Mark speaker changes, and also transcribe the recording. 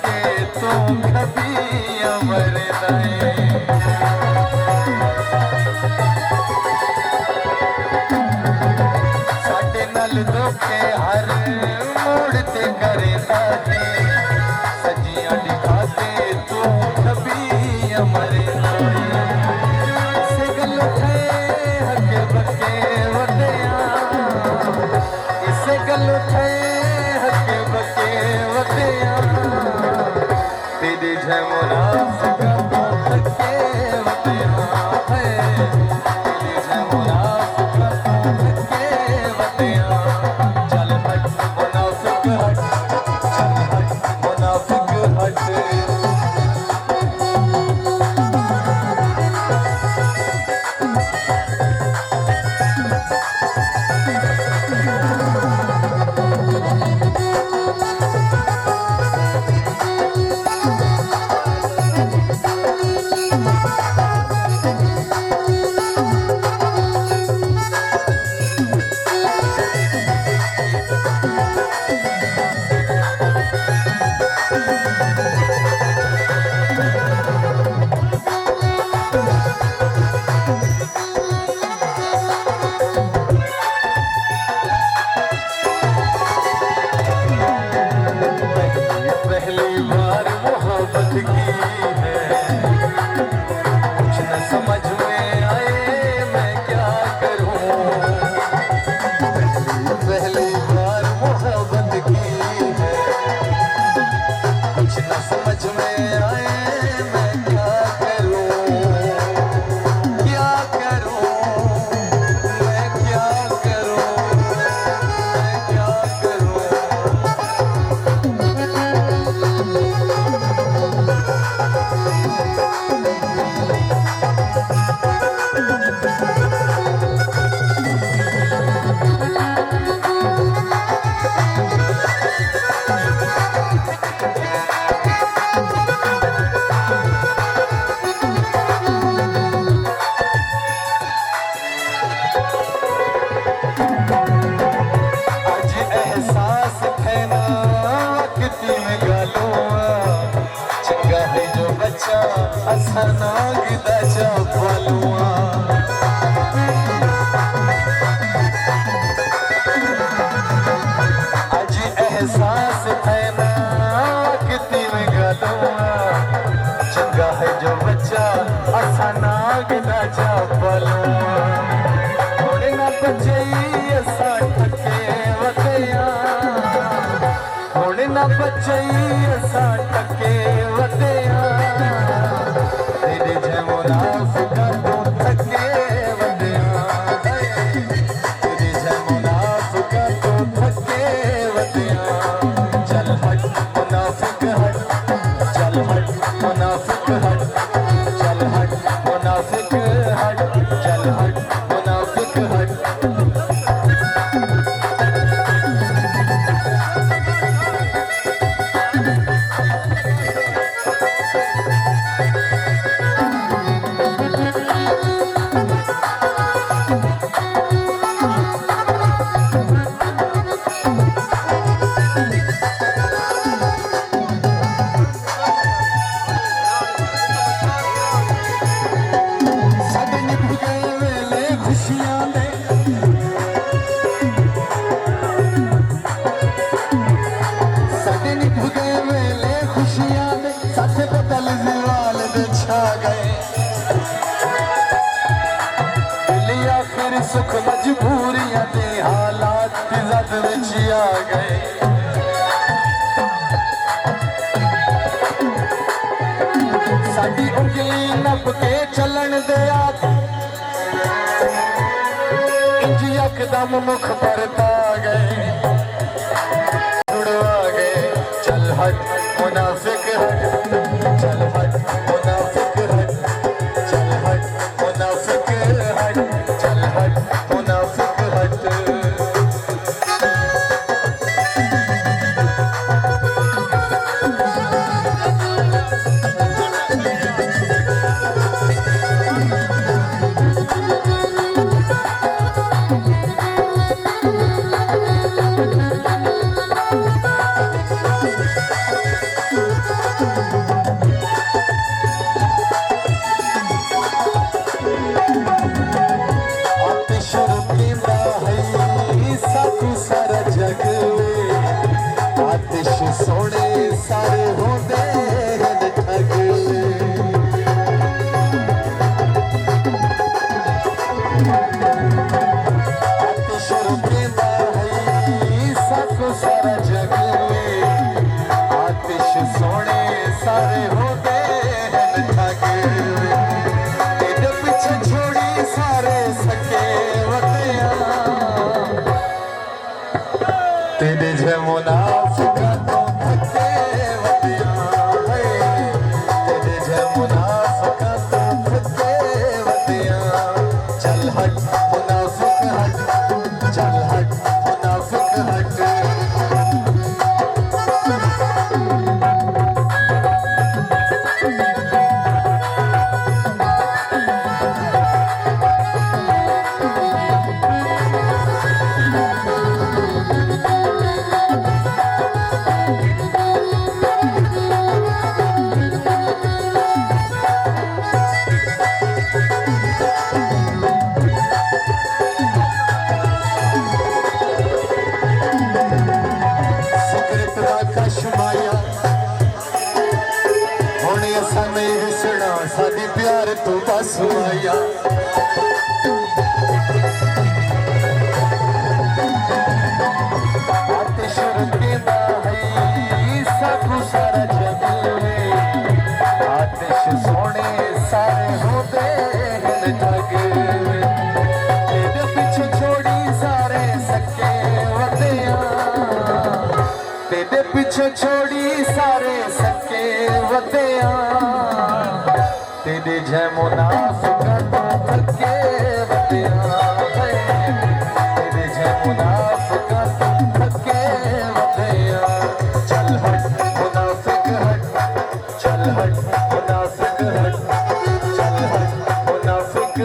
Speaker 1: के तू कभी अमर नहीं। साडे नाल धोखे हर मोड़ ते करेंदा जी, सजियां दिखा के तू कभी अमर नहीं। इसे गल थे हके बके वधिया, इसे गल थे हके बके वधिया, तेरे जै मुनाफिक तो थके वधिया है, तेरे जै मुनाफिक तो थके वधिया। चल हट मुनाफिक हट, चल हट मुनाफिक हट। पहली बार मोहब्बत की है, कुछ न समझ में आए मैं क्या करूं। पहली बार मोहब्बत की है, कुछ न समझ में आए मैं क्या करूं, क्या करूं, मैं क्या करूं, मैं क्या करूं। आज एहसास है ना वक्ती में गालूआ, चंगा है जो बच्चा असा नागदा जा पालूआ। आज एहसास है ना वक्ती में गालूआ, चंगा है जो बच्चा असा नागदा जा पालूआ। होने ना बचे असा टके वधिया, होने ना बचे असा टके वधिया, तेरे जै मुनाफिक तो थके वधिया, तेरे जै मुनाफिक तो थके वधिया। चल हट मुनाफिक हट, चल हट मुनाफिक हट, चल हट मुनाफिक हट, चल हट मुनाफिक हट। साडे निभ गए वेले खुशियां दे, साडे निभ गए वेले खुशियां दे, साथे बदल ज़वाल दे छा गए। दिल आखिर सुख मजबूरियां दे हालात दी जद विच आ गए। साडी उंगली नप के चलन दे आदि, इंज यकदम मुख परता गए, छुड़वा गए। चल हट मुनाफिक हट, चल हट मुनाफिक हट, चल हट मुनाफिक हट, चल हट मुनाफिक हट। सारे होंदे हन ठग आतिश रुकेंदा है साको सारा जग आतिश सोने सारे होंदे हन ठग तेरे पीछे छोड़ी सारे सके वतिया तेरे जे मुनाफिका तो थके वतिया तेरे जे मुनाफिका तो थके वतिया चल हट मुनाफिक हट चल हट मुनाफिक हट कशमाया होने असा नहीं विसना साडी प्यार तो बस आया आतिश रुकेंदा है साकू सारा जग आतिश सोने सारे होंदे हन ठग तेरे पीछे छोड़ी सारे सके वतिया तेरे पीछे छोड़ी सारे सके वतिया तेरे जै मुनाफिका तो थके वतिया तेरे जै मुनाफिका तो थके वतिया चल हट मुनाफिक हट चल हट मुनाफिक हट चल हट मुनाफिक